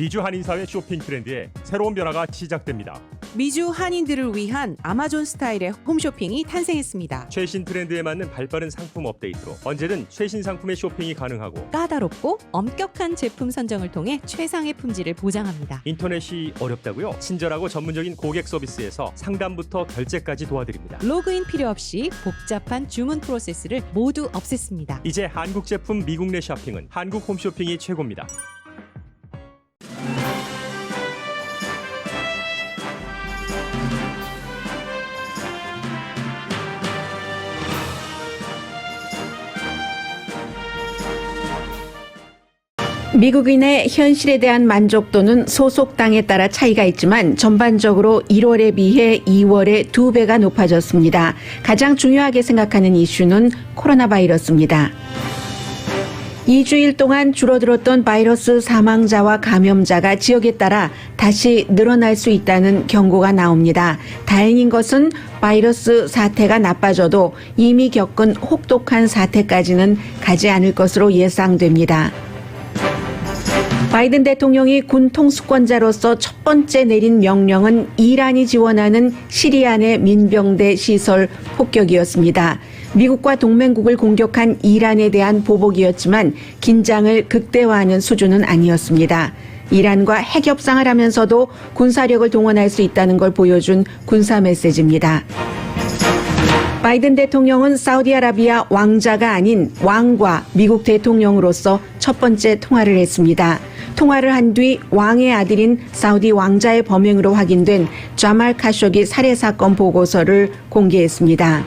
미주 한인사회 쇼핑 트렌드에 새로운 변화가 시작됩니다. 미주 한인들을 위한 아마존 스타일의 홈쇼핑이 탄생했습니다. 최신 트렌드에 맞는 발빠른 상품 업데이트로 언제든 최신 상품의 쇼핑이 가능하고 까다롭고 엄격한 제품 선정을 통해 최상의 품질을 보장합니다. 인터넷이 어렵다고요? 친절하고 전문적인 고객 서비스에서 상담부터 결제까지 도와드립니다. 로그인 필요 없이 복잡한 주문 프로세스를 모두 없앴습니다. 이제 한국 제품 미국 내 쇼핑은 한국 홈쇼핑이 최고입니다. 미국인의 현실에 대한 만족도는 소속당에 따라 차이가 있지만 전반적으로 1월에 비해 2월에 2배가 높아졌습니다. 가장 중요하게 생각하는 이슈는 코로나 바이러스입니다. 2주일 동안 줄어들었던 바이러스 사망자와 감염자가 지역에 따라 다시 늘어날 수 있다는 경고가 나옵니다. 다행인 것은 바이러스 사태가 나빠져도 이미 겪은 혹독한 사태까지는 가지 않을 것으로 예상됩니다. 바이든 대통령이 군 통수권자로서 첫 번째 내린 명령은 이란이 지원하는 시리아 내 민병대 시설 폭격이었습니다. 미국과 동맹국을 공격한 이란에 대한 보복이었지만 긴장을 극대화하는 수준은 아니었습니다. 이란과 핵 협상을 하면서도 군사력을 동원할 수 있다는 걸 보여준 군사 메시지입니다. 바이든 대통령은 사우디아라비아 왕자가 아닌 왕과 미국 대통령으로서 첫 번째 통화를 했습니다. 통화를 한 뒤 왕의 아들인 사우디 왕자의 범행으로 확인된 자말 카쇼기 살해 사건 보고서를 공개했습니다.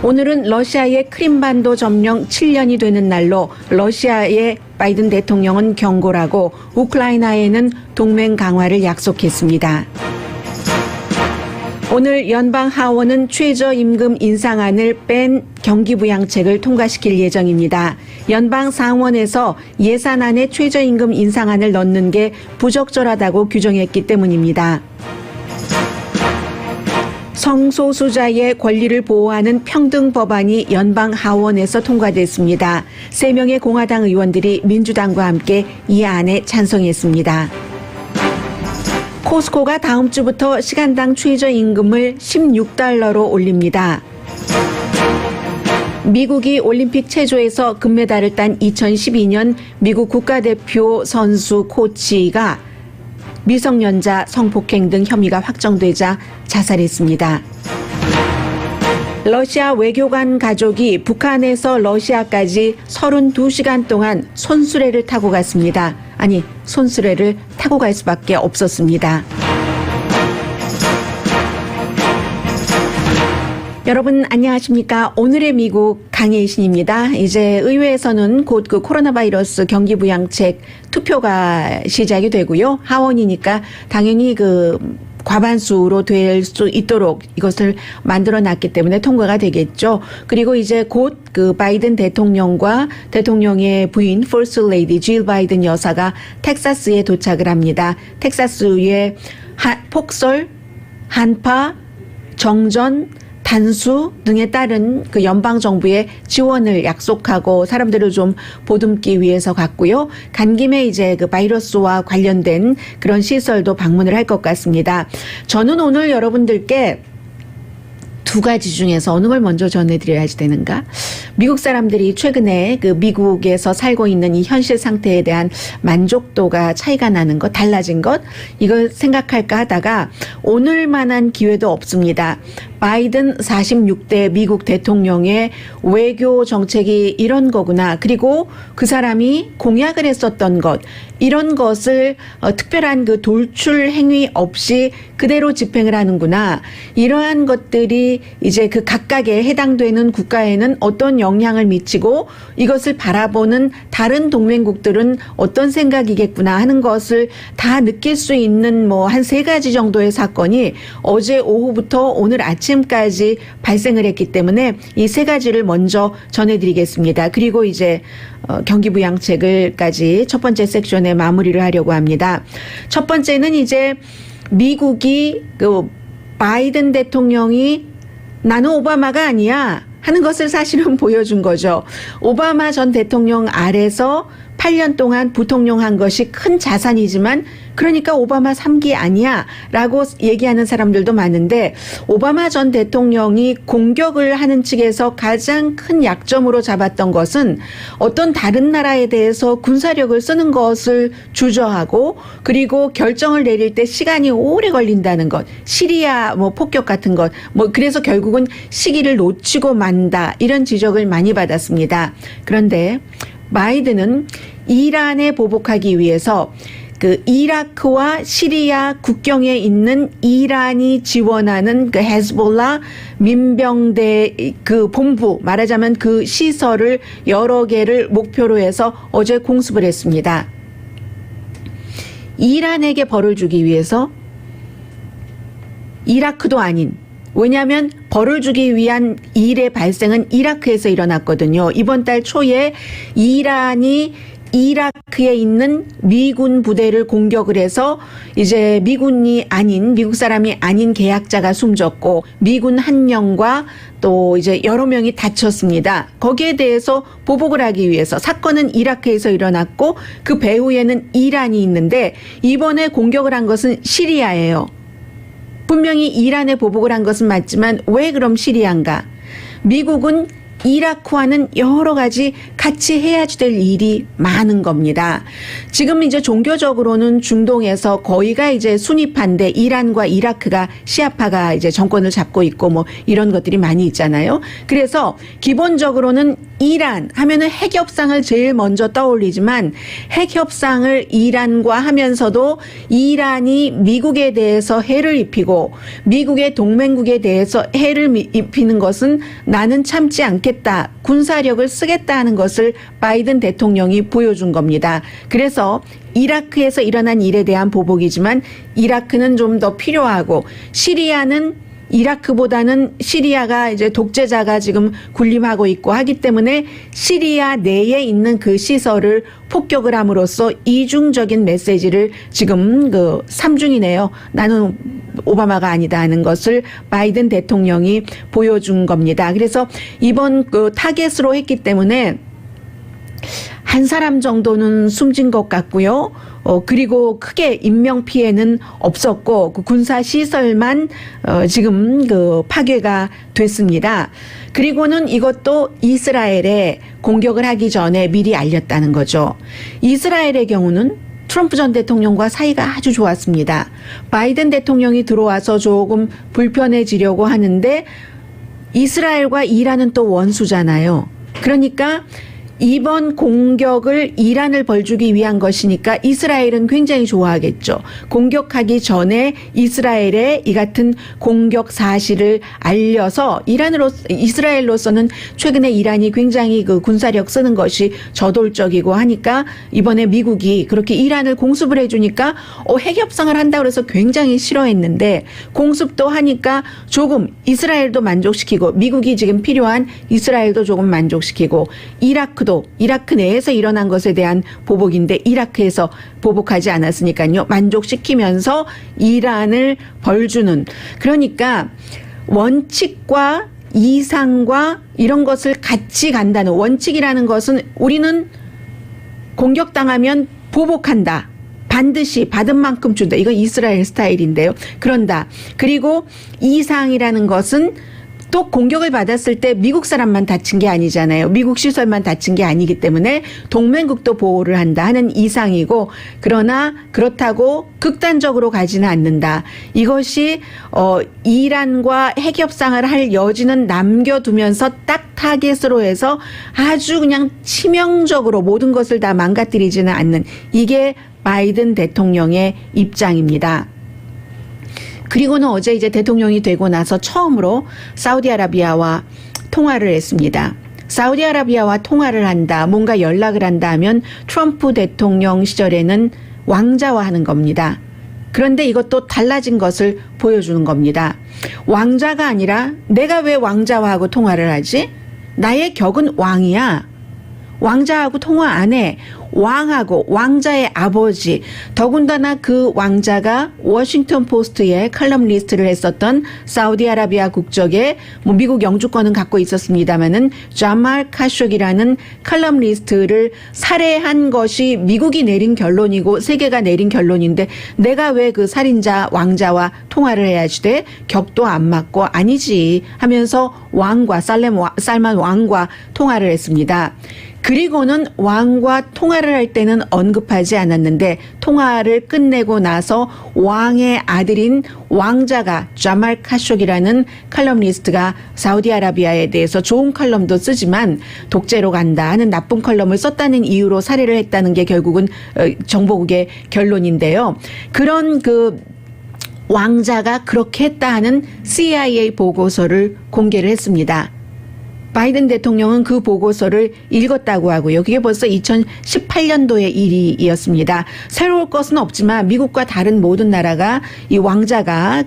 오늘은 러시아의 크림반도 점령 7년이 되는 날로 러시아의 바이든 대통령은 경고를 하고 우크라이나에는 동맹 강화를 약속했습니다. 오늘 연방 하원은 최저임금 인상안을 뺀 경기부양책을 통과시킬 예정입니다. 연방 상원에서 예산안에 최저임금 인상안을 넣는 게 부적절하다고 규정했기 때문입니다. 성소수자의 권리를 보호하는 평등 법안이 연방 하원에서 통과됐습니다. 3명의 공화당 의원들이 민주당과 함께 이 안에 찬성했습니다. 코스코가 다음 주부터 시간당 최저임금을 $16로 올립니다. 미국이 올림픽 체조에서 금메달을 딴 2012년 미국 국가대표 선수 코치가 미성년자 성폭행 등 혐의가 확정되자 자살했습니다. 러시아 외교관 가족이 북한에서 러시아까지 32시간 동안 손수레를 타고 갔습니다. 아니, 손수레를 타고 갈 수밖에 없었습니다. 여러분 안녕하십니까? 오늘의 미국 강혜신입니다. 이제 의회에서는 곧 그 코로나 바이러스 경기부양책 투표가 시작이 되고요. 하원이니까 당연히 그 과반수로 될 수 있도록 이것을 만들어 놨기 때문에 통과가 되겠죠. 그리고 이제 곧 그 바이든 대통령과 대통령의 부인 퍼스트 레이디 질 바이든 여사가 텍사스에 도착을 합니다. 텍사스의 폭설, 한파, 정전, 단수 등에 따른 그 연방 정부의 지원을 약속하고 사람들을 좀 보듬기 위해서 갔고요. 간 김에 이제 그 바이러스와 관련된 그런 시설도 방문을 할 것 같습니다. 저는 오늘 여러분들께 두 가지 중에서 어느 걸 먼저 전해드려야 되는가? 미국 사람들이 최근에 그 미국에서 살고 있는 이 현실 상태에 대한 만족도가 차이가 나는 것, 달라진 것, 이걸 생각할까 하다가 오늘만한 기회도 없습니다. 바이든 46대 미국 대통령의 외교 정책이 이런 거구나. 그리고 그 사람이 공약을 했었던 것, 이런 것을 특별한 그 돌출 행위 없이 그대로 집행을 하는구나. 이러한 것들이 이제 그 각각에 해당되는 국가에는 어떤 영향을 미치고 이것을 바라보는 다른 동맹국들은 어떤 생각이겠구나 하는 것을 다 느낄 수 있는 뭐 한 3가지 정도의 사건이 어제 오후부터 오늘 아침까지 발생을 했기 때문에 이 3가지를 먼저 전해드리겠습니다. 그리고 이제 경기부양책을까지 첫 번째 섹션에 마무리를 하려고 합니다. 첫 번째는 이제 미국이 그 바이든 대통령이 나는 오바마가 아니야 하는 것을 사실은 보여준 거죠. 오바마 전 대통령 아래서 8년 동안 부통령 한 것이 큰 자산이지만 그러니까 오바마 3기 아니야 라고 얘기하는 사람들도 많은데 오바마 전 대통령이 공격을 하는 측에서 가장 큰 약점으로 잡았던 것은 어떤 다른 나라에 대해서 군사력을 쓰는 것을 주저하고 그리고 결정을 내릴 때 시간이 오래 걸린다는 것, 시리아 뭐 폭격 같은 것, 뭐 그래서 결국은 시기를 놓치고 만다 이런 지적을 많이 받았습니다. 그런데 바이든은 이란에 보복하기 위해서 그 이라크와 시리아 국경에 있는 이란이 지원하는 그 헤즈볼라 민병대 그 본부 말하자면 그 시설을 여러 개를 목표로 해서 어제 공습을 했습니다. 이란에게 벌을 주기 위해서 이라크도 아닌 왜냐하면 벌을 주기 위한 일의 발생은 이라크에서 일어났거든요. 이번 달 초에 이란이 이라크에 있는 미군 부대를 공격을 해서 이제 미군이 아닌 미국 사람이 아닌 계약자가 숨졌고 미군 1명과 또 이제 여러 명이 다쳤습니다. 거기에 대해서 보복을 하기 위해서 사건은 이라크에서 일어났고 그 배후에는 이란이 있는데 이번에 공격을 한 것은 시리아예요. 분명히 이란에 보복을 한 것은 맞지만 왜 그럼 시리아인가? 미국은 이라크와는 여러 가지 같이 해야지 될 일이 많은 겁니다. 지금 이제 종교적으로는 중동에서 거의가 이제 순위파인데 이란과 이라크가 시아파가 이제 정권을 잡고 있고 뭐 이런 것들이 많이 있잖아요. 그래서 기본적으로는 이란 하면은 핵 협상을 제일 먼저 떠올리지만 핵 협상을 이란과 하면서도 이란이 미국에 대해서 해를 입히고 미국의 동맹국에 대해서 해를 입히는 것은 나는 참지 않겠다. 군사력을 쓰겠다 하는 것을 바이든 대통령이 보여준 겁니다. 그래서 이라크에서 일어난 일에 대한 보복이지만 이라크는 좀 더 필요하고 시리아는 이라크보다는 시리아가 이제 독재자가 지금 군림하고 있고 하기 때문에 시리아 내에 있는 그 시설을 폭격을 함으로써 이중적인 메시지를 지금 그 3중이네요. 나는 오바마가 아니다 하는 것을 바이든 대통령이 보여준 겁니다. 그래서 이번 그 타겟으로 했기 때문에 한 사람 정도는 숨진 것 같고요. 그리고 크게 인명 피해는 없었고 그 군사 시설만 지금 그 파괴가 됐습니다. 그리고는 이것도 이스라엘에 공격을 하기 전에 미리 알렸다는 거죠. 이스라엘의 경우는 트럼프 전 대통령과 사이가 아주 좋았습니다. 바이든 대통령이 들어와서 조금 불편해지려고 하는데 이스라엘과 이란은 또 원수잖아요. 그러니까 이번 공격을 이란을 벌주기 위한 것이니까 이스라엘은 굉장히 좋아하겠죠. 공격하기 전에 이스라엘의 이 같은 공격 사실을 알려서 이스라엘로서는 최근에 이란이 굉장히 그 군사력 쓰는 것이 저돌적이고 하니까 이번에 미국이 그렇게 이란을 공습을 해주니까 핵 협상을 한다고 해서 굉장히 싫어했는데 공습도 하니까 조금 이스라엘도 만족시키고 미국이 지금 필요한 이스라엘도 조금 만족시키고 이라크 내에서 일어난 것에 대한 보복인데 이라크에서 보복하지 않았으니까요. 만족시키면서 이란을 벌주는 그러니까 원칙과 이상과 이런 것을 같이 간다는 원칙이라는 것은 우리는 공격당하면 보복한다. 반드시 받은 만큼 준다. 이건 이스라엘 스타일인데요. 그런다. 그리고 이상이라는 것은 또 공격을 받았을 때 미국 사람만 다친 게 아니잖아요. 미국 시설만 다친 게 아니기 때문에 동맹국도 보호를 한다 하는 이상이고 그러나 그렇다고 극단적으로 가지는 않는다. 이것이 이란과 핵 협상을 할 여지는 남겨두면서 딱 타겟으로 해서 아주 그냥 치명적으로 모든 것을 다 망가뜨리지는 않는 이게 바이든 대통령의 입장입니다. 그리고는 어제 이제 대통령이 되고 나서 처음으로 사우디아라비아와 통화를 했습니다. 사우디아라비아와 통화를 한다, 뭔가 연락을 한다 하면 트럼프 대통령 시절에는 왕자와 하는 겁니다. 그런데 이것도 달라진 것을 보여주는 겁니다. 왕자가 아니라 내가 왜 왕자와 하고 통화를 하지? 나의 격은 왕이야. 왕자하고 통화 안 해. 왕하고 왕자의 아버지, 더군다나 그 왕자가 워싱턴 포스트에 칼럼니스트를 했었던 사우디아라비아 국적의 뭐 미국 영주권은 갖고 있었습니다마는 자말 카쇼기라는 칼럼니스트를 살해한 것이 미국이 내린 결론이고 세계가 내린 결론인데 내가 왜 그 살인자 왕자와 통화를 해야지 돼? 격도 안 맞고 아니지 하면서 왕과 살만 왕과 통화를 했습니다. 그리고는 왕과 통화를 할 때는 언급하지 않았는데 통화를 끝내고 나서 왕의 아들인 왕자가 자말 카쇼기라는 칼럼니스트가 사우디아라비아에 대해서 좋은 칼럼도 쓰지만 독재로 간다 하는 나쁜 칼럼을 썼다는 이유로 살해를 했다는 게 결국은 정보국의 결론인데요. 그런 그 왕자가 그렇게 했다 하는 CIA 보고서를 공개를 했습니다. 바이든 대통령은 그 보고서를 읽었다고 하고요. 그게 벌써 2018년도의 일이었습니다. 새로울 것은 없지만 미국과 다른 모든 나라가 이 왕자가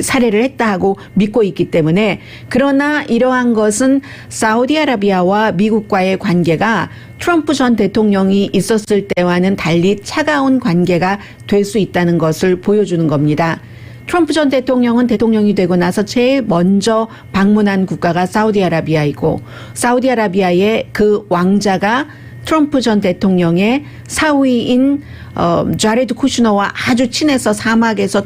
살해를 했다 하고 믿고 있기 때문에 그러나 이러한 것은 사우디아라비아와 미국과의 관계가 트럼프 전 대통령이 있었을 때와는 달리 차가운 관계가 될 수 있다는 것을 보여주는 겁니다. 트럼프 전 대통령은 대통령이 되고 나서 제일 먼저 방문한 국가가 사우디아라비아이고 사우디아라비아의 그 왕자가 트럼프 전 대통령의 사위인 자레드 쿠슈너와 아주 친해서 사막에서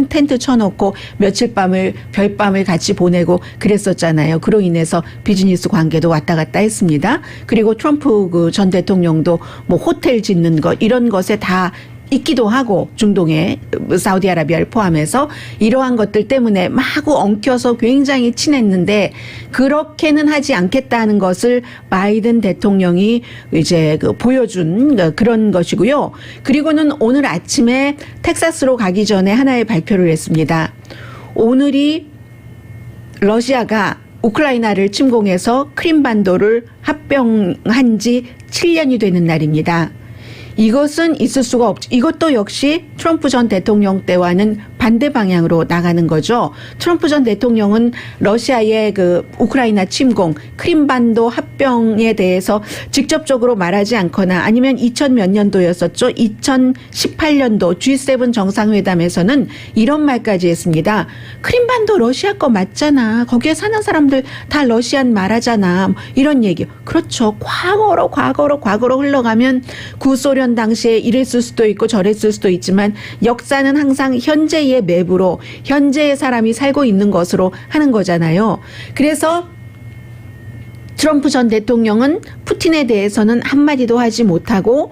텐트 쳐놓고 며칠 별밤을 같이 보내고 그랬었잖아요. 그로 인해서 비즈니스 관계도 왔다 갔다 했습니다. 그리고 트럼프 그 전 대통령도 뭐 호텔 짓는 것 이런 것에 다 있기도 하고 중동에 사우디아라비아를 포함해서 이러한 것들 때문에 마구 엉켜서 굉장히 친했는데 그렇게는 하지 않겠다는 것을 바이든 대통령이 이제 보여준 그런 것이고요. 그리고는 오늘 아침에 텍사스로 가기 전에 하나의 발표를 했습니다. 오늘이 러시아가 우크라이나를 침공해서 크림반도를 합병한 지 7년이 되는 날입니다. 이것은 있을 수가 없죠. 이것도 역시 트럼프 전 대통령 때와는 반대 방향으로 나가는 거죠. 트럼프 전 대통령은 러시아의 그 우크라이나 침공, 크림반도 합병에 대해서 직접적으로 말하지 않거나 아니면 2000몇 년도였었죠. 2018년도 G7 정상회담에서는 이런 말까지 했습니다. 크림반도 러시아 거 맞잖아. 거기에 사는 사람들 다 러시안 말하잖아. 이런 얘기. 그렇죠. 과거로 흘러가면 구소련 당시에 이랬을 수도 있고 저랬을 수도 있지만 역사는 항상 현재의 맵으로 현재의 사람이 살고 있는 것으로 하는 거잖아요. 그래서 트럼프 전 대통령은 푸틴에 대해서는 한마디도 하지 못하고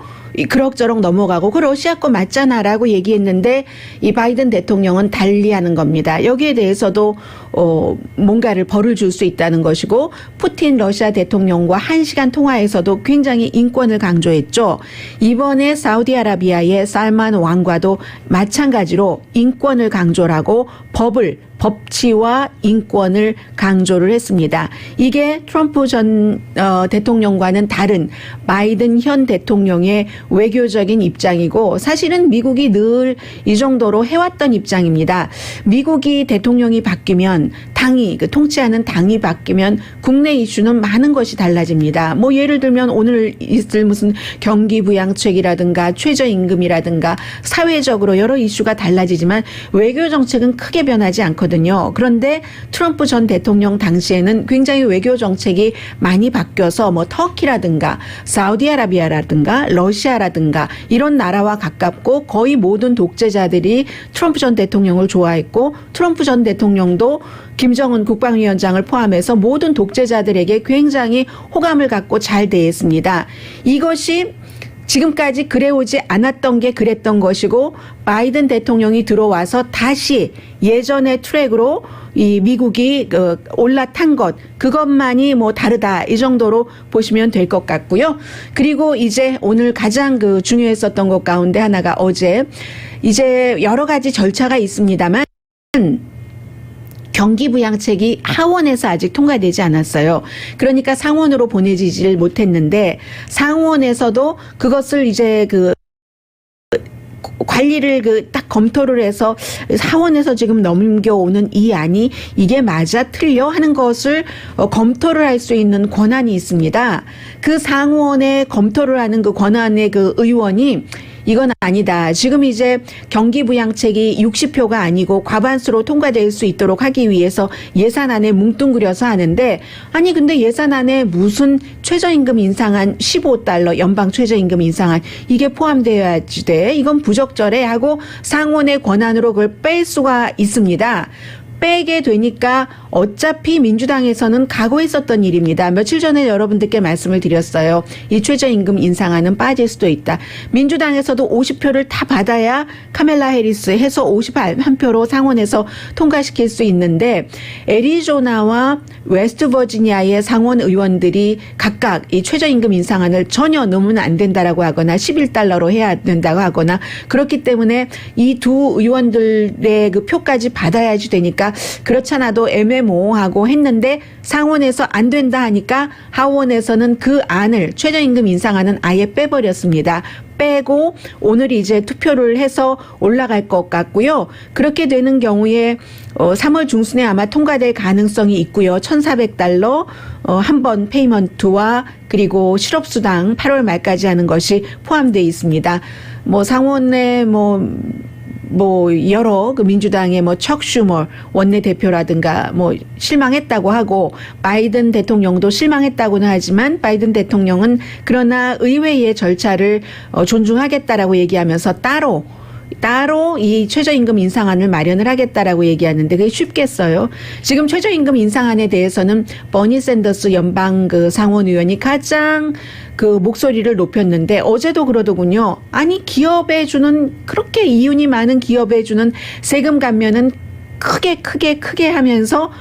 그럭저럭 넘어가고 그 러시아 거 맞잖아라고 얘기했는데 이 바이든 대통령은 달리하는 겁니다. 여기에 대해서도 뭔가를 벌을 줄 수 있다는 것이고 푸틴 러시아 대통령과 1시간 통화에서도 굉장히 인권을 강조했죠. 이번에 사우디아라비아의 살만 왕과도 마찬가지로 인권을 강조를 하고 법치와 인권을 강조를 했습니다. 이게 트럼프 전 대통령과는 다른 바이든 현 대통령의 외교적인 입장이고 사실은 미국이 늘 이 정도로 해왔던 입장입니다. 미국이 대통령이 바뀌면 당이 통치하는 당이 바뀌면 국내 이슈는 많은 것이 달라집니다. 뭐 예를 들면 오늘 있을 무슨 경기 부양책이라든가 최저임금이라든가 사회적으로 여러 이슈가 달라지지만 외교 정책은 크게 변하지 않거든요. 그런데 트럼프 전 대통령 당시에는 굉장히 외교 정책이 많이 바뀌어서 뭐 터키라든가 사우디아라비아라든가 러시아라든가 이런 나라와 가깝고 거의 모든 독재자들이 트럼프 전 대통령을 좋아했고 트럼프 전 대통령도 김정은 국방위원장을 포함해서 모든 독재자들에게 굉장히 호감을 갖고 잘 대했습니다. 이것이 지금까지 그래오지 않았던 게 그랬던 것이고 바이든 대통령이 들어와서 다시 예전의 트랙으로 이 미국이 올라탄 것 그것만이 뭐 다르다 이 정도로 보시면 될 것 같고요. 그리고 이제 오늘 가장 중요했었던 것 가운데 하나가 어제 이제 여러 가지 절차가 있습니다만 경기부양책이 하원에서 아직 통과되지 않았어요. 그러니까 상원으로 보내지질 못했는데 상원에서도 그것을 이제 관리를 딱 검토를 해서 하원에서 지금 넘겨오는 이 안이 이게 맞아 틀려 하는 것을 검토를 할 수 있는 권한이 있습니다. 그 상원에 검토를 하는 그 권한의 그 의원이 이건 아니다. 지금 이제 경기부양책이 60표가 아니고 과반수로 통과될 수 있도록 하기 위해서 예산안에 뭉뚱그려서 하는데 아니 근데 예산안에 무슨 최저임금 인상안 15달러 연방 최저임금 인상안 이게 포함되어야지 돼. 이건 부적절해 하고 상원의 권한으로 그걸 뺄 수가 있습니다. 빼게 되니까 어차피 민주당에서는 각오했었던 일입니다. 며칠 전에 여러분들께 말씀을 드렸어요. 이 최저임금 인상안은 빠질 수도 있다. 민주당에서도 50표를 다 받아야 카멜라 해리스 해서 51표로 상원에서 통과시킬 수 있는데 애리조나와 웨스트버지니아의 상원 의원들이 각각 이 최저임금 인상안을 전혀 넘으면 안 된다라고 하거나 11달러로 해야 된다고 하거나 그렇기 때문에 이 두 의원들의 그 표까지 받아야지 되니까 그렇잖아도 애매모호하고 했는데 상원에서 안 된다 하니까 하원에서는 그 안을 최저임금 인상안은 아예 빼버렸습니다. 빼고 오늘 이제 투표를 해서 올라갈 것 같고요. 그렇게 되는 경우에 3월 중순에 아마 통과될 가능성이 있고요. 1,400달러 한 번 페이먼트와 그리고 실업수당 8월 말까지 하는 것이 포함되어 있습니다. 뭐 상원에 여러 그 민주당의 척 슈머 원내대표라든가 실망했다고 하고 바이든 대통령도 실망했다고는 하지만 바이든 대통령은 그러나 의회의 절차를 존중하겠다라고 얘기하면서 따로 이 최저임금 인상안을 마련을 하겠다라고 얘기하는데 그게 쉽겠어요. 지금 최저임금 인상안에 대해서는 버니 샌더스 연방 그 상원 의원이 가장 그 목소리를 높였는데 어제도 그러더군요. 아니 기업에 주는 그렇게 이윤이 많은 기업에 주는 세금 감면은 크게 하면서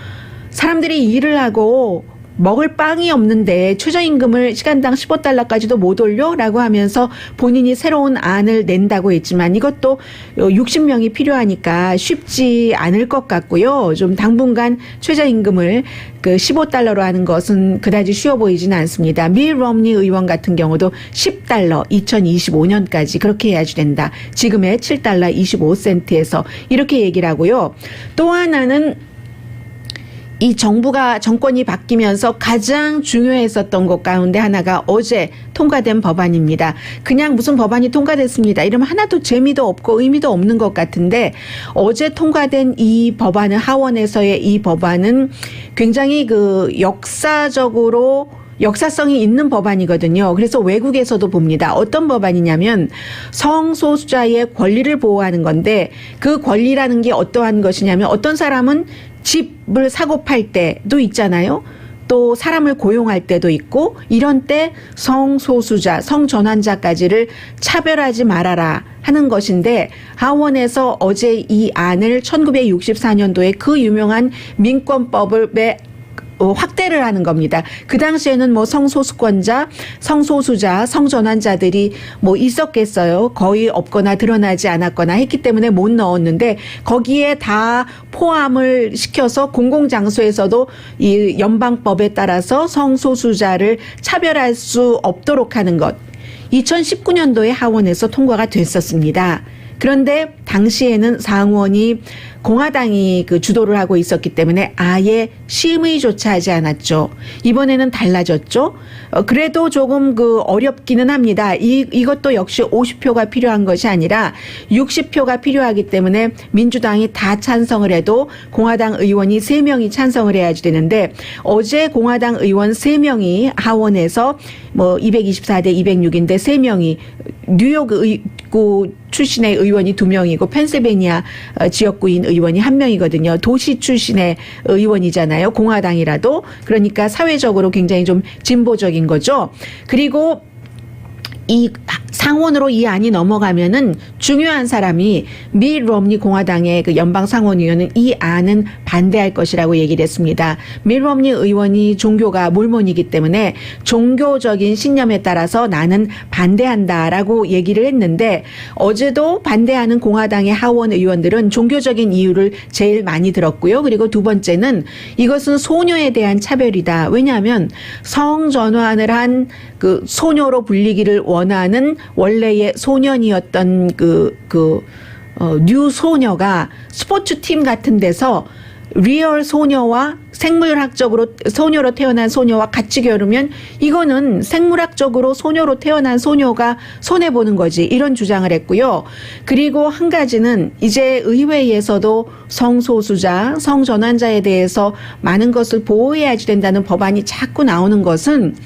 사람들이 일을 하고 먹을 빵이 없는데 최저임금을 시간당 15달러까지도 못 올려라고 하면서 본인이 새로운 안을 낸다고 했지만 이것도 60명이 필요하니까 쉽지 않을 것 같고요. 좀 당분간 최저임금을 그 15달러로 하는 것은 그다지 쉬워 보이지는 않습니다. 밀 럼니 의원 같은 경우도 10달러 2025년까지 그렇게 해야지 된다. 지금의 7달러 25센트에서 이렇게 얘기를 하고요. 또 하나는 이 정권이 바뀌면서 가장 중요했었던 것 가운데 하나가 어제 통과된 법안입니다. 그냥 무슨 법안이 통과됐습니다. 이러면 하나도 재미도 없고 의미도 없는 것 같은데 어제 통과된 이 법안은 하원에서의 이 법안은 굉장히 그 역사성이 있는 법안이거든요. 그래서 외국에서도 봅니다. 어떤 법안이냐면 성소수자의 권리를 보호하는 건데 그 권리라는 게 어떠한 것이냐면 어떤 사람은 집을 사고 팔 때도 있잖아요. 또 사람을 고용할 때도 있고 이런 때 성소수자, 성전환자까지를 차별하지 말아라 하는 것인데 하원에서 어제 이 안을 1964년도에 그 유명한 민권법을 확대를 하는 겁니다. 그 당시에는 성소수권자, 성소수자, 성전환자들이 있었겠어요. 거의 없거나 드러나지 않았거나 했기 때문에 못 넣었는데 거기에 다 포함을 시켜서 공공장소에서도 이 연방법에 따라서 성소수자를 차별할 수 없도록 하는 것. 2019년도에 하원에서 통과가 됐었습니다. 그런데 당시에는 상원이 공화당이 그 주도를 하고 있었기 때문에 아예 심의조차 하지 않았죠. 이번에는 달라졌죠. 그래도 조금 그 어렵기는 합니다. 이것도 역시 50표가 필요한 것이 아니라 60표가 필요하기 때문에 민주당이 다 찬성을 해도 공화당 의원이 3명이 찬성을 해야지 되는데 어제 공화당 의원 3명이 하원에서 224대 206인데 3명이 뉴욕 구 출신의 의원이 2명이고 펜실베니아 지역구인 의원이 1명이거든요. 도시 출신의 의원이잖아요. 공화당이라도. 그러니까 사회적으로 굉장히 좀 진보적인 거죠. 그리고 이 상원으로 이 안이 넘어가면은 중요한 사람이 밀 럼니 공화당의 그 연방 상원의원은 이 안은 반대할 것이라고 얘기를 했습니다. 밀 럼니 의원이 종교가 몰몬이기 때문에 종교적인 신념에 따라서 나는 반대한다라고 얘기를 했는데 어제도 반대하는 공화당의 하원 의원들은 종교적인 이유를 제일 많이 들었고요. 그리고 두 번째는 이것은 소녀에 대한 차별이다. 왜냐하면 성전환을 한 그 소녀로 불리기를 원하는 원래의 소년이었던 뉴 소녀가 스포츠팀 같은 데서 리얼 소녀와 생물학적으로 소녀로 태어난 소녀와 같이 겨루면 이거는 생물학적으로 소녀로 태어난 소녀가 손해보는 거지, 이런 주장을 했고요. 그리고 한 가지는 이제 의회에서도 성소수자, 성전환자에 대해서 많은 것을 보호해야지 된다는 법안이 자꾸 나오는 것은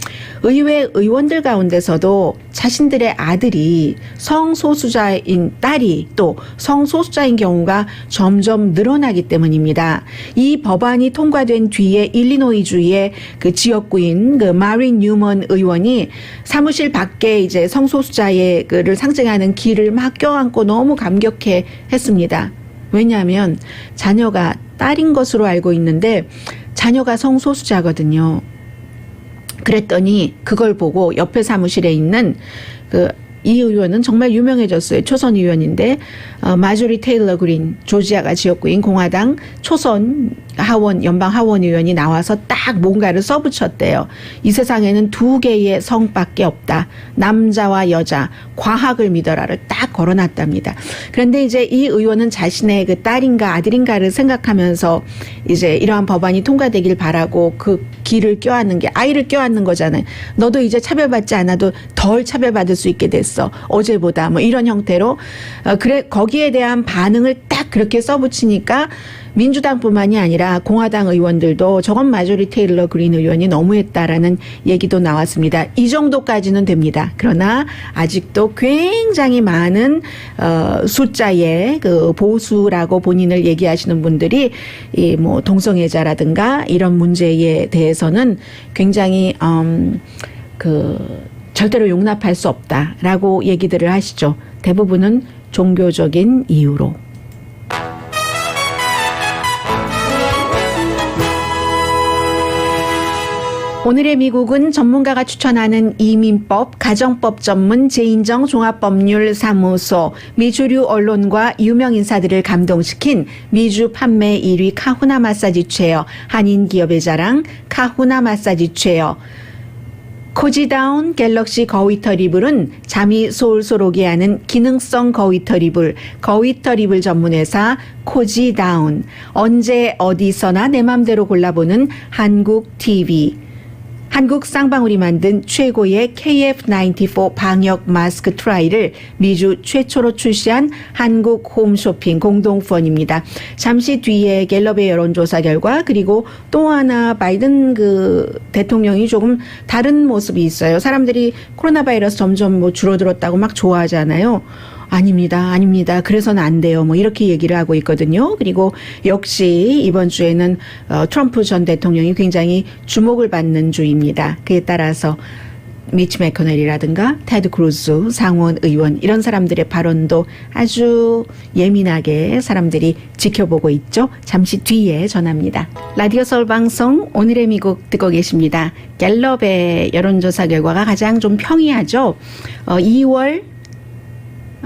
의회 의원들 가운데서도 자신들의 아들이 성소수자인 딸이 또 성소수자인 경우가 점점 늘어나기 때문입니다. 이 법안이 통과된 뒤에 일리노이주의 그 지역구인 그 마린 뉴먼 의원이 사무실 밖에 이제 성소수자의 그를 상징하는 길을 막 껴안고 너무 감격해 했습니다. 왜냐하면 자녀가 딸인 것으로 알고 있는데 자녀가 성소수자거든요. 그랬더니 그걸 보고 옆에 사무실에 있는 이 의원은 정말 유명해졌어요. 초선 의원인데 마조리 테일러 그린, 조지아가 지역구인 공화당 초선 하원, 연방 하원 의원이 나와서 딱 뭔가를 써붙였대요. 이 세상에는 두 개의 성밖에 없다. 남자와 여자, 과학을 믿어라를 딱 걸어놨답니다. 그런데 이제 이 의원은 자신의 그 딸인가 아들인가를 생각하면서 이제 이러한 법안이 통과되길 바라고 그 길을 껴안는 게 아이를 껴안는 거잖아요. 너도 이제 차별받지 않아도 덜 차별받을 수 있게 됐어. 어제보다 뭐 이런 형태로 그래 거기에 대한 반응을 딱 그렇게 써붙이니까 민주당뿐만이 아니라 공화당 의원들도 저건 마조리 테일러 그린 의원이 너무했다라는 얘기도 나왔습니다. 이 정도까지는 됩니다. 그러나 아직도 굉장히 많은 숫자의 그 보수라고 본인을 얘기하시는 분들이 이 뭐 동성애자라든가 이런 문제에 대해서는 굉장히 절대로 용납할 수 없다라고 얘기들을 하시죠. 대부분은 종교적인 이유로. 오늘의 미국은 전문가가 추천하는 이민법, 가정법 전문 재인정 종합법률사무소, 미주류 언론과 유명 인사들을 감동시킨 미주 판매 1위 카후나 마사지 체어, 한인 기업의 자랑 카후나 마사지 체어, 코지다운 갤럭시 거위털 이불은 잠이 솔솔 오게 하는 기능성 거위털 이불, 거위털 이불 전문회사 코지다운, 언제 어디서나 내 맘대로 골라보는 한국 TV, 한국 쌍방울이 만든 최고의 KF94 방역 마스크 트라이를 미주 최초로 출시한 한국 홈쇼핑 공동후원입니다. 잠시 뒤에 갤럽의 여론조사 결과 그리고 또 하나 바이든 대통령이 조금 다른 모습이 있어요. 사람들이 코로나 바이러스 점점 뭐 줄어들었다고 막 좋아하잖아요. 아닙니다. 그래서는 안 돼요. 뭐 이렇게 얘기를 하고 있거든요. 그리고 역시 이번 주에는 트럼프 전 대통령이 굉장히 주목을 받는 주입니다. 그에 따라서 미치 매커넬이라든가 테드 크루즈 상원 의원 이런 사람들의 발언도 아주 예민하게 사람들이 지켜보고 있죠. 잠시 뒤에 전합니다. 라디오 서울 방송 오늘의 미국 듣고 계십니다. 갤럽의 여론조사 결과가 가장 좀 평이하죠. 2월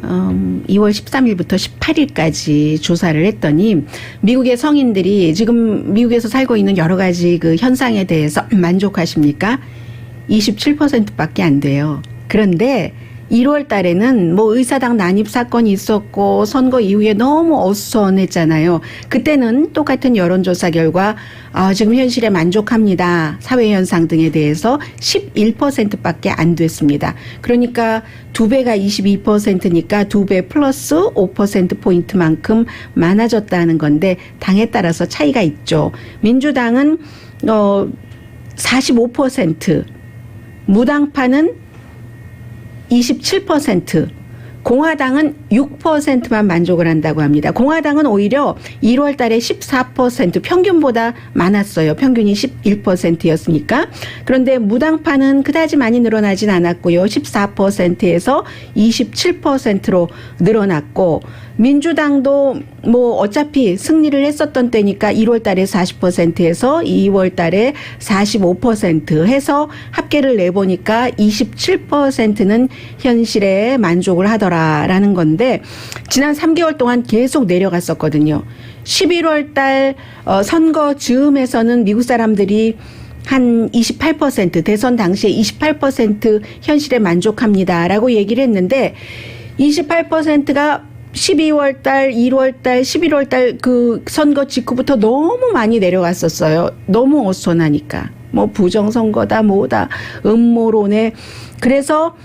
13일부터 18일까지 조사를 했더니 미국의 성인들이 지금 미국에서 살고 있는 여러 가지 그 현상에 대해서 만족하십니까? 27%밖에 안 돼요. 그런데 1월 달에는 뭐 의사당 난입 사건이 있었고 선거 이후에 너무 어수선했잖아요. 그때는 똑같은 여론조사 결과 지금 현실에 만족합니다. 사회현상 등에 대해서 11%밖에 안 됐습니다. 그러니까 2배가 22%니까 2배 플러스 5%포인트만큼 많아졌다는 건데 당에 따라서 차이가 있죠. 민주당은 45%, 무당파는 27%, 공화당은 6%만 만족을 한다고 합니다. 공화당은 오히려 1월 달에 14% 평균보다 많았어요. 평균이 11%였으니까. 그런데 무당파는 그다지 많이 늘어나진 않았고요. 14%에서 27%로 늘어났고 민주당도 뭐 어차피 승리를 했었던 때니까 1월 달에 40%에서 2월 달에 45% 해서 합계를 내보니까 27%는 현실에 만족을 하더라라는 건데 지난 3개월 동안 계속 내려갔었거든요. 11월 달 선거 즈음에서는 미국 사람들이 한 28% 대선 당시에 28% 현실에 만족합니다라고 얘기를 했는데 28%가 12월 달, 1월 달, 11월 달 그 선거 직후부터 너무 많이 내려갔었어요. 너무 어수선하니까. 뭐 부정선거다 뭐다 음모론에. 그래서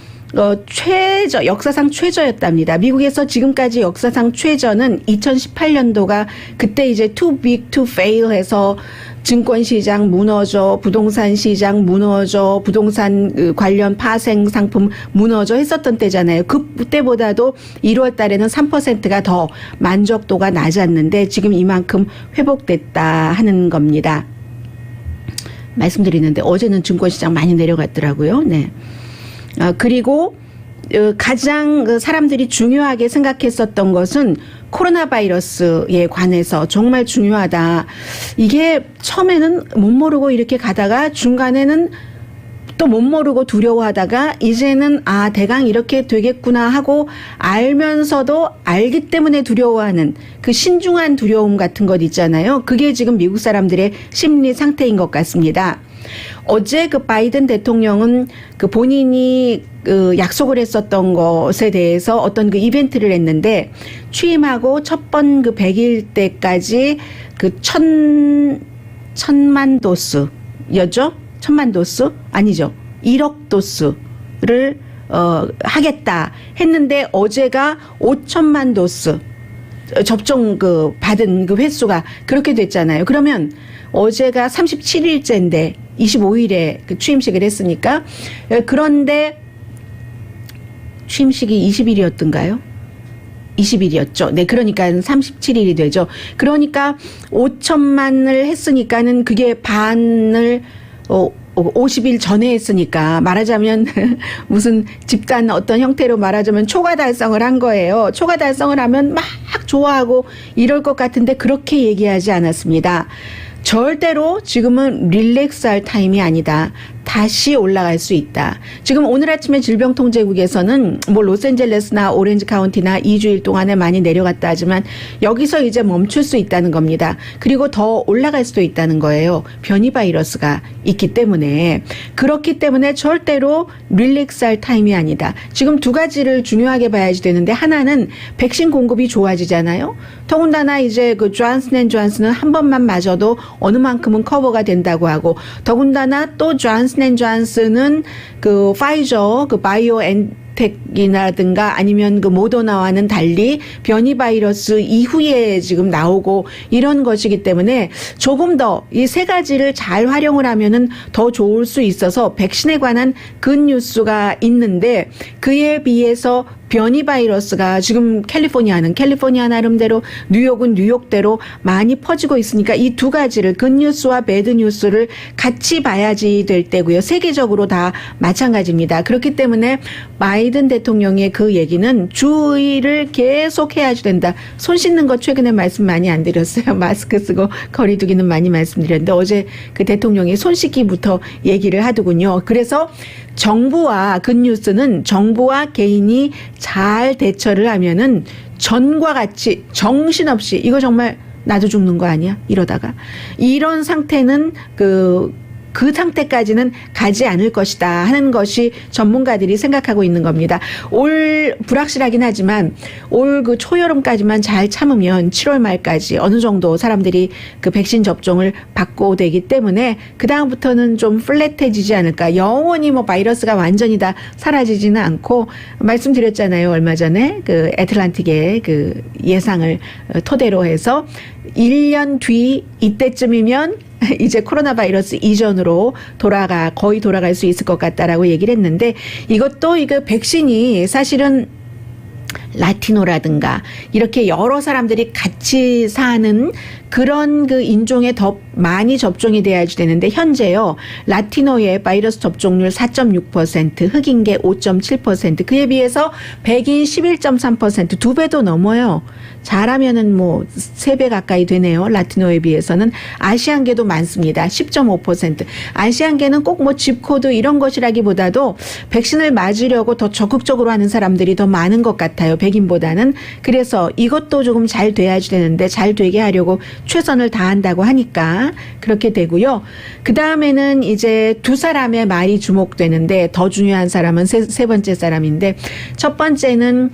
역사상 최저였답니다. 미국에서 지금까지 역사상 최저는 2018년도가 그때 이제 too big to fail 해서 증권 시장 무너져, 부동산 시장 무너져, 부동산 관련 파생 상품 무너져 했었던 때잖아요. 그때보다도 1월 달에는 3%가 더 만족도가 낮았는데 지금 이만큼 회복됐다 하는 겁니다. 말씀드리는데 어제는 증권 시장 많이 내려갔더라고요. 네. 그리고 가장 사람들이 중요하게 생각했었던 것은 코로나 바이러스에 관해서 정말 중요하다. 이게 처음에는 못 모르고 이렇게 가다가 중간에는 또 못 모르고 두려워하다가 이제는 대강 이렇게 되겠구나 하고 알면서도 알기 때문에 두려워하는 그 신중한 두려움 같은 것 있잖아요. 그게 지금 미국 사람들의 심리 상태인 것 같습니다. 어제 그 바이든 대통령은 그 본인이 그 약속을 했었던 것에 대해서 어떤 그 이벤트를 했는데 취임하고 첫 번 그 100일 때까지 그 1,000만 도스였죠? 1,000만 도스? 아니죠. 1억 도스를 하겠다 했는데 어제가 5천만 도스 접종 그 받은 그 횟수가 그렇게 됐잖아요. 그러면 어제가 37일째인데 25일에 그 취임식을 했으니까 그런데 취임식이 20일이었던가요? 20일이었죠. 네, 그러니까 37일이 되죠. 그러니까 5천만을 했으니까는 그게 반을 50일 전에 했으니까 말하자면 무슨 집단 어떤 형태로 말하자면 초과 달성을 한 거예요. 초과 달성을 하면 막 좋아하고 이럴 것 같은데 그렇게 얘기하지 않았습니다. 절대로 지금은 릴렉스할 타임이 아니다. 다시 올라갈 수 있다. 지금 오늘 아침에 질병통제국에서는 뭐 로스앤젤레스나 오렌지 카운티나 2주일 동안에 많이 내려갔다 하지만 여기서 이제 멈출 수 있다는 겁니다. 그리고 더 올라갈 수도 있다는 거예요. 변이 바이러스가 있기 때문에. 그렇기 때문에 절대로 릴렉스할 타임이 아니다. 지금 두 가지를 중요하게 봐야지 되는데 하나는 백신 공급이 좋아지잖아요. 더군다나 이제 그 존슨앤존슨은 한 번만 맞아도 어느 만큼은 커버가 된다고 하고 더군다나 또 존슨앤존슨은 그 파이저 그 바이오엔텍이라든가 아니면 그 모더나와는 달리 변이 바이러스 이후에 지금 나오고 이런 것이기 때문에 조금 더 이 세 가지를 잘 활용을 하면은 더 좋을 수 있어서 백신에 관한 굿뉴스가 있는데 그에 비해서 변이 바이러스가 지금 캘리포니아는 캘리포니아 나름대로 뉴욕은 뉴욕대로 많이 퍼지고 있으니까 이 두 가지를 굿뉴스와 배드뉴스를 같이 봐야지 될 때고요. 세계적으로 다 마찬가지입니다. 그렇기 때문에 바이든 대통령의 그 얘기는 주의를 계속 해야지 된다. 손 씻는 거 최근에 말씀 많이 안 드렸어요. 마스크 쓰고 거리 두기는 많이 말씀드렸는데 어제 그 대통령이 손 씻기부터 얘기를 하더군요. 그래서 정부와 굿뉴스는 정부와 개인이 잘 대처를 하면은 전과 같이 정신없이 이거 정말 나도 죽는 거 아니야? 이러다가 이런 상태는 그 상태까지는 가지 않을 것이다 하는 것이 전문가들이 생각하고 있는 겁니다. 올 불확실하긴 하지만 올 그 초여름까지만 잘 참으면 7월 말까지 어느 정도 사람들이 그 백신 접종을 받고 되기 때문에 그 다음부터는 좀 플랫해지지 않을까. 영원히 뭐 바이러스가 완전히 다 사라지지는 않고 말씀드렸잖아요. 얼마 전에 그 애틀란틱의 그 예상을 토대로 해서 1년 뒤 이때쯤이면 이제 코로나 바이러스 이전으로 거의 돌아갈 수 있을 것 같다라고 얘기를 했는데 이것도 이거 백신이 사실은 라티노라든가 이렇게 여러 사람들이 같이 사는 그런 그 인종에 더 많이 접종이 돼야지 되는데 현재요. 라티노의 바이러스 접종률 4.6%, 흑인계 5.7%, 그에 비해서 백인 11.3%, 2배도 넘어요. 잘하면은 뭐 3배 가까이 되네요. 라티노에 비해서는. 아시안계도 많습니다. 10.5%. 아시안계는 꼭 뭐 집코드 이런 것이라기보다도 백신을 맞으려고 더 적극적으로 하는 사람들이 더 많은 것 같아요. 백인보다는. 그래서 이것도 조금 잘 돼야지 되는데 잘 되게 하려고 최선을 다한다고 하니까 그렇게 되고요. 그 다음에는 이제 두 사람의 말이 주목되는데 더 중요한 사람은 세 번째 사람인데 첫 번째는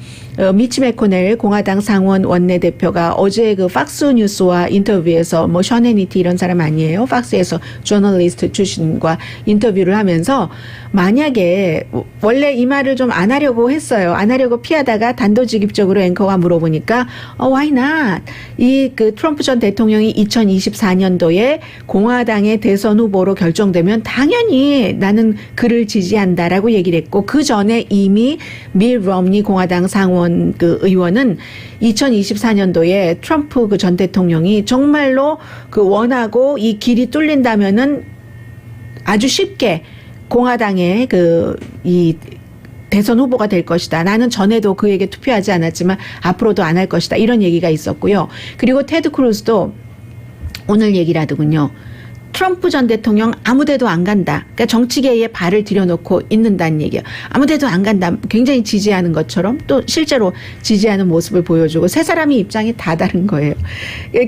미치 매코넬 공화당 상원 원내대표가 어제 그 팍스 뉴스와 인터뷰에서 뭐 셔네니티 이런 사람 아니에요? 팍스에서 저널리스트 출신과 인터뷰를 하면서 만약에 원래 이 말을 좀 안 하려고 했어요. 안 하려고 피하다가 단도직입적으로 앵커가 물어보니까 why not? 이 그 트럼프 전 대통령이 2024년도에 공화당의 대선 후보로 결정되면 당연히 나는 그를 지지한다라고 얘기를 했고 그 전에 이미 밀 럼니 공화당 상원 그 의원은 2024년도에 트럼프 그 전 대통령이 정말로 그 원하고 이 길이 뚫린다면은 아주 쉽게 공화당의 이 대선 후보가 될 것이다. 나는 전에도 그에게 투표하지 않았지만 앞으로도 안 할 것이다. 이런 얘기가 있었고요. 그리고 테드 크루즈도 오늘 얘기를 하더군요. 트럼프 전 대통령 아무데도 안 간다. 그러니까 정치계에 발을 들여놓고 있는다는 얘기예요. 아무데도 안 간다. 굉장히 지지하는 것처럼 또 실제로 지지하는 모습을 보여주고 세 사람이 입장이 다 다른 거예요.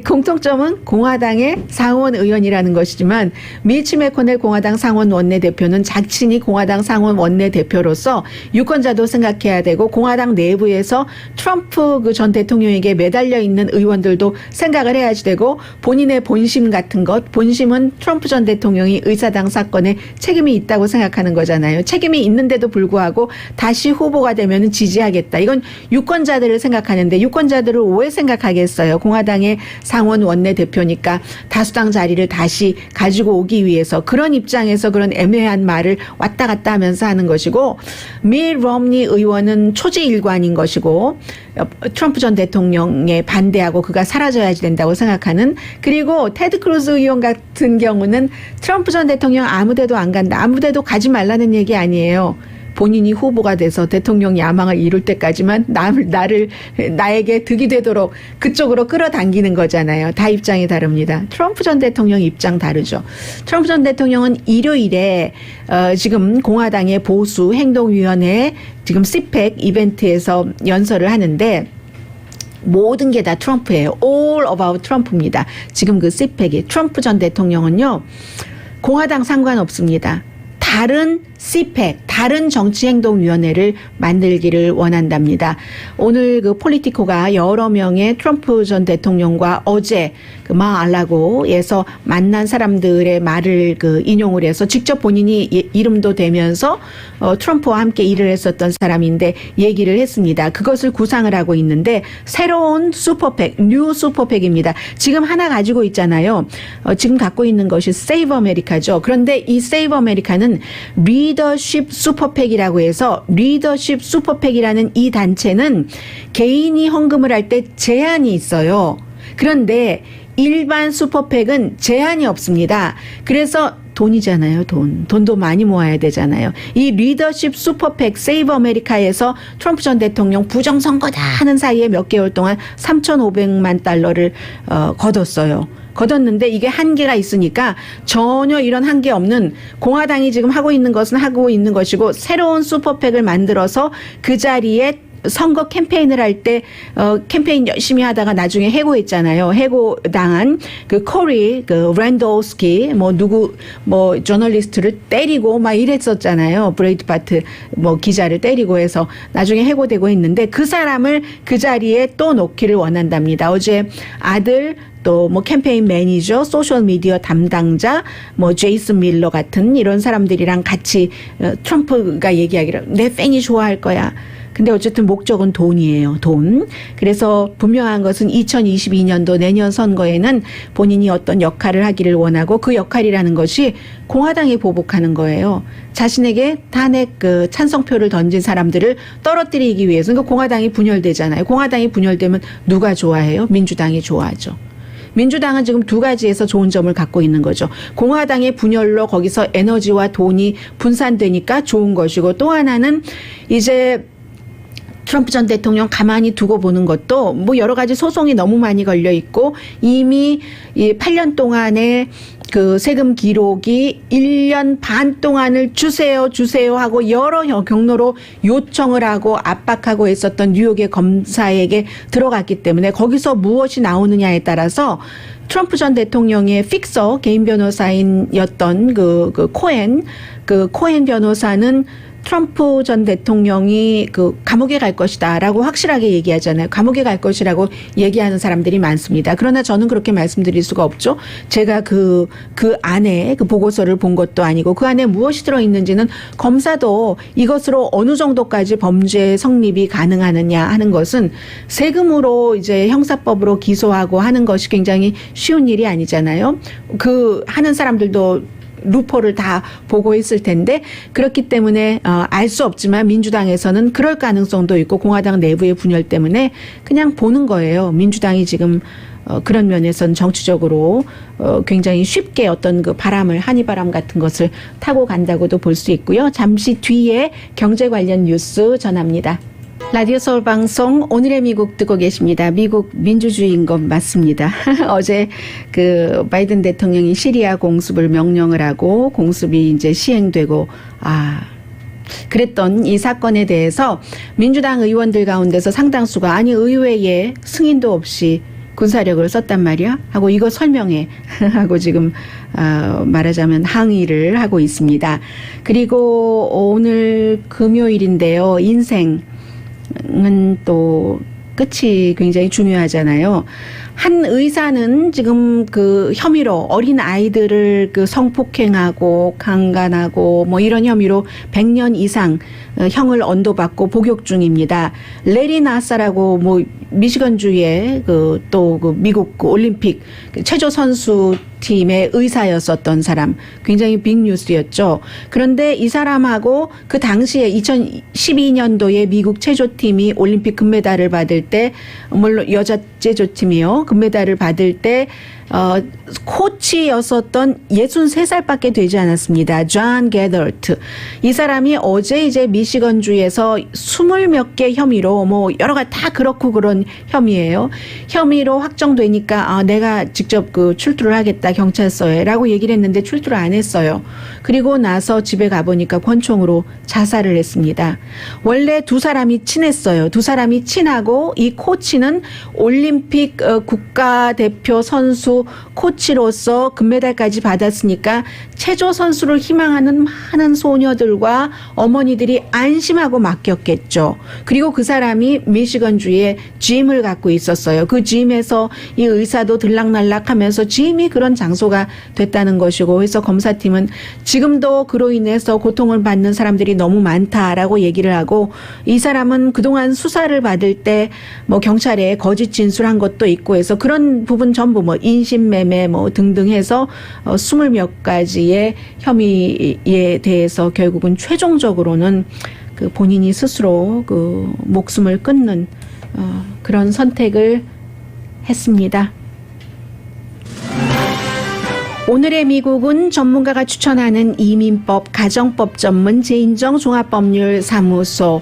공통점은 공화당의 상원 의원이라는 것이지만 미치 매코넬 공화당 상원 원내대표는 자신이 공화당 상원 원내대표로서 유권자도 생각해야 되고 공화당 내부에서 트럼프 그 전 대통령에게 매달려 있는 의원들도 생각을 해야지 되고 본인의 본심 같은 것, 본심은 트럼프 전 대통령이 의사당 사건에 책임이 있다고 생각하는 거잖아요. 책임이 있는데도 불구하고 다시 후보가 되면 지지하겠다. 이건 유권자들을 생각하는데 유권자들을 왜 생각하겠어요? 공화당의 상원 원내대표니까 다수당 자리를 다시 가지고 오기 위해서 그런 입장에서 그런 애매한 말을 왔다 갔다 하면서 하는 것이고 밀 럼니 의원은 초지일관인 것이고 트럼프 전 대통령에 반대하고 그가 사라져야지 된다고 생각하는 그리고 테드 크루즈 의원 같은 경우는 트럼프 전 대통령 아무데도 안 간다. 아무데도 가지 말라는 얘기 아니에요. 본인이 후보가 돼서 대통령 야망을 이룰 때까지만 나에게 득이 되도록 그쪽으로 끌어당기는 거잖아요. 다 입장이 다릅니다. 트럼프 전 대통령 입장 다르죠. 트럼프 전 대통령은 일요일에 지금 공화당의 보수 행동위원회 지금 CPAC 이벤트에서 연설을 하는데 모든 게 다 트럼프예요. All about 트럼프입니다. 지금 그 CPAC이 트럼프 전 대통령은요. 공화당 상관없습니다. 다른 CPAC, 다른 정치행동위원회를 만들기를 원한답니다. 오늘 그 폴리티코가 여러 명의 트럼프 전 대통령과 어제 그 마알라고에서 만난 사람들의 말을 그 인용을 해서 직접 본인이 이름도 대면서 트럼프와 함께 일을 했었던 사람인데 얘기를 했습니다. 그것을 구상을 하고 있는데 새로운 슈퍼팩, 뉴 슈퍼팩입니다. 지금 하나 가지고 있잖아요. 지금 갖고 있는 것이 세이브 아메리카죠. 그런데 이 세이브 아메리카는 리더십 슈퍼팩이라고 해서 리더십 슈퍼팩이라는 이 단체는 개인이 헌금을 할 때 제한이 있어요. 그런데 일반 슈퍼팩은 제한이 없습니다. 그래서 돈이잖아요, 돈도 많이 모아야 되잖아요. 이 리더십 슈퍼팩 세이브 아메리카에서 트럼프 전 대통령 부정선거다 하는 사이에 몇 개월 동안 3,500만 달러를 거뒀는데 이게 한계가 있으니까 전혀 이런 한계 없는 공화당이 지금 하고 있는 것은 하고 있는 것이고 새로운 슈퍼팩을 만들어서 그 자리에 선거 캠페인을 할 때 캠페인 열심히 하다가 나중에 해고했잖아요. 해고당한 그 코리, 그 랜도스키 저널리스트를 때리고 막 이랬었잖아요. 브레이트바트 기자를 때리고 해서 나중에 해고되고 했는데 그 사람을 그 자리에 또 놓기를 원한답니다. 어제 아들 또 캠페인 매니저, 소셜 미디어 담당자, 제이슨 밀러 같은 이런 사람들이랑 같이 트럼프가 얘기하기를 내 팬이 좋아할 거야. 근데 어쨌든 목적은 돈이에요. 돈. 그래서 분명한 것은 2022년도 내년 선거에는 본인이 어떤 역할을 하기를 원하고 그 역할이라는 것이 공화당에 보복하는 거예요. 자신에게 탄핵 찬성표를 던진 사람들을 떨어뜨리기 위해서. 그러니까 공화당이 분열되잖아요. 공화당이 분열되면 누가 좋아해요? 민주당이 좋아하죠. 민주당은 지금 두 가지에서 좋은 점을 갖고 있는 거죠. 공화당의 분열로 거기서 에너지와 돈이 분산되니까 좋은 것이고 또 하나는 이제 트럼프 전 대통령 가만히 두고 보는 것도 여러 가지 소송이 너무 많이 걸려 있고 이미 이 8년 동안에 그 세금 기록이 1년 반 동안을 주세요 하고 여러 경로로 요청을 하고 압박하고 있었던 뉴욕의 검사에게 들어갔기 때문에 거기서 무엇이 나오느냐에 따라서 트럼프 전 대통령의 픽서 개인 변호사인이었던 그 코엔 변호사는 트럼프 전 대통령이 그 감옥에 갈 것이다라고 확실하게 얘기하잖아요. 감옥에 갈 것이라고 얘기하는 사람들이 많습니다. 그러나 저는 그렇게 말씀드릴 수가 없죠. 제가 그 안에 그 보고서를 본 것도 아니고 그 안에 무엇이 들어있는지는 검사도 이것으로 어느 정도까지 범죄 성립이 가능하느냐 하는 것은 세금으로 이제 형사법으로 기소하고 하는 것이 굉장히 쉬운 일이 아니잖아요. 그 하는 사람들도 루포를 다 보고 있을 텐데 그렇기 때문에 알 수 없지만 민주당에서는 그럴 가능성도 있고 공화당 내부의 분열 때문에 그냥 보는 거예요. 민주당이 지금 그런 면에서는 정치적으로 굉장히 쉽게 어떤 그 바람을 한이바람 같은 것을 타고 간다고도 볼 수 있고요. 잠시 뒤에 경제 관련 뉴스 전합니다. 라디오 서울 방송 오늘의 미국 듣고 계십니다. 미국 민주주의인 것 맞습니다. 어제 그 바이든 대통령이 시리아 공습을 명령을 하고 공습이 이제 시행되고 그랬던 이 사건에 대해서 민주당 의원들 가운데서 상당수가 아니 의회에 승인도 없이 군사력을 썼단 말이야 하고 이거 설명해 하고 지금 말하자면 항의를 하고 있습니다. 그리고 오늘 금요일인데요. 인생은 또 끝이 굉장히 중요하잖아요. 한 의사는 지금 그 혐의로 어린 아이들을 그 성폭행하고 강간하고 뭐 이런 혐의로 100년 이상 형을 언도받고 복역 중입니다. 레리 나사라고 뭐 미시건주의 또 미국 그 올림픽 체조 선수 팀의 의사였었던 사람, 굉장히 빅뉴스였죠. 그런데 이 사람하고 그 당시에 2012년도에 미국 체조팀이 올림픽 금메달을 받을 때, 물론 여자 체조팀이요, 금메달을 받을 때 코치였었던 63살밖에 되지 않았습니다. 존 게더트. 이 사람이 어제 이제 미시건주에서 20몇 개 혐의로 뭐 여러 가지 다 그렇고 그런 혐의예요. 혐의로 확정되니까 내가 직접 그 출두를 하겠다 경찰서에라고 얘기를 했는데 출두를 안 했어요. 그리고 나서 집에 가보니까 권총으로 자살을 했습니다. 원래 두 사람이 친했어요. 두 사람이 친하고 이 코치는 올림픽 국가대표 선수 코치로서 금메달까지 받았으니까 체조 선수를 희망하는 많은 소녀들과 어머니들이 안심하고 맡겼겠죠. 그리고 그 사람이 미시건주에 짐을 갖고 있었어요. 그 짐에서 이 의사도 들락날락하면서 짐이 그런 장소가 됐다는 것이고, 그래서 검사팀은 지금도 그로 인해서 고통을 받는 사람들이 너무 많다라고 얘기를 하고, 이 사람은 그동안 수사를 받을 때 뭐 경찰에 거짓 진술한 것도 있고 해서 그런 부분 전부 뭐 인신매매 뭐 등등 해서 20몇 가지의 혐의에 대해서 결국은 최종적으로는 그 본인이 스스로 그 목숨을 끊는 그런 선택을 했습니다. 오늘의 미국은 전문가가 추천하는 이민법, 가정법 전문 재인정 종합법률사무소,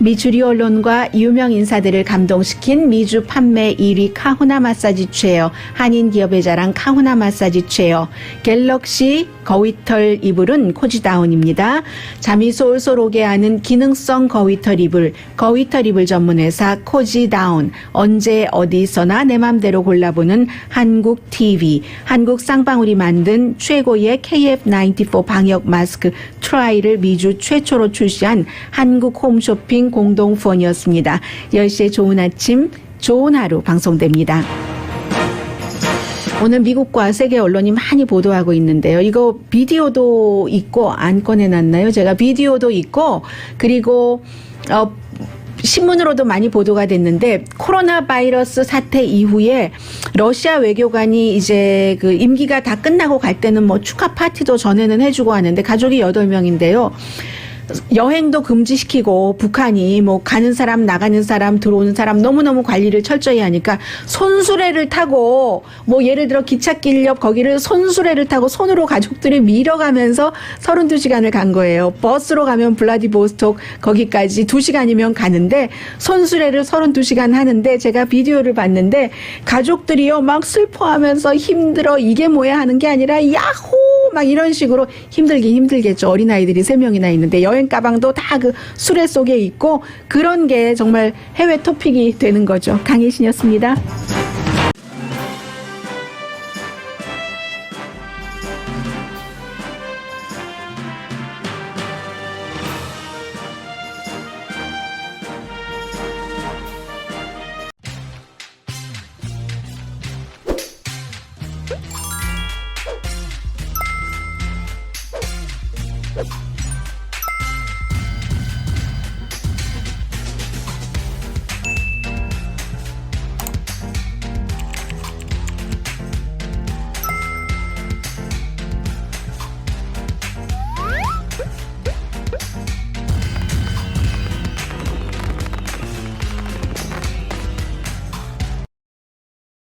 미주류 언론과 유명 인사들을 감동시킨 미주 판매 1위 카후나 마사지 체어, 한인 기업의 자랑 카후나 마사지 체어, 갤럭시 거위털 이불은 코지다운입니다. 잠이 솔솔 오게 하는 기능성 거위털 이불, 거위털 이불 전문회사 코지다운, 언제 어디서나 내 맘대로 골라보는 한국 TV, 한국 쌍방울이 만든 최고의 KF94 방역 마스크 트라이를 미주 최초로 출시한 한국 홈쇼핑 공동 후원이었습니다. 10시에 좋은 아침, 좋은 하루 방송됩니다. 오늘 미국과 세계 언론이 많이 보도하고 있는데요. 이거 비디오도 있고, 안 꺼내놨나요? 제가 비디오도 있고, 그리고 신문으로도 많이 보도가 됐는데, 코로나 바이러스 사태 이후에 러시아 외교관이 이제 그 임기가 다 끝나고 갈 때는 뭐 축하 파티도 전에는 해주고 하는데, 가족이 8명인데요. 여행도 금지시키고 북한이 뭐 가는 사람 나가는 사람 들어오는 사람 너무너무 관리를 철저히 하니까 손수레를 타고 뭐 예를 들어 기찻길 옆 거기를 손수레를 타고 손으로 가족들이 밀어가면서 32시간을 간 거예요. 버스로 가면 블라디보스톡 거기까지 2시간이면 가는데 손수레를 32시간 하는데 제가 비디오를 봤는데 가족들이요 막 슬퍼하면서 힘들어 이게 뭐야 하는 게 아니라 야호 막 이런 식으로 힘들긴 힘들겠죠. 어린아이들이 3명이나 있는데 여행 가방도 다 그 수레 속에 있고 그런 게 정말 해외 토픽이 되는 거죠. 강혜신이었습니다.